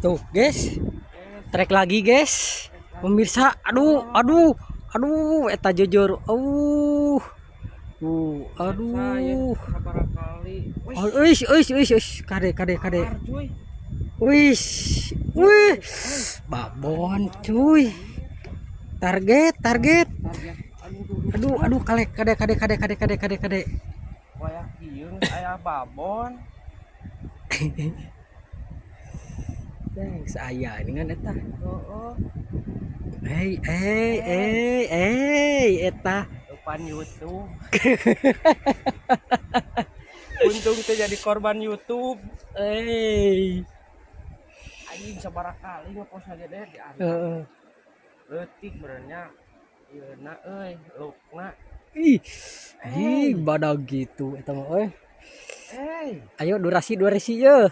Tuh, guys. Trek lagi, guys. Pemirsa, aduh, eta jujur. Aduh. Wis, kade. Wis, wih, babon, cuy. Target. Aduh, kade. Kayak kieu aya babon. Thanks, aya ini kan eta. Heeh. Eta. Depan YouTube. Untung teh jadi korban YouTube. Anjing sabaraha kali ngepost gede di Heeh. leutik benernya. Ieuna euy, lukna. Badag gitu eta mah euy. Hey. Ayo durasi ye.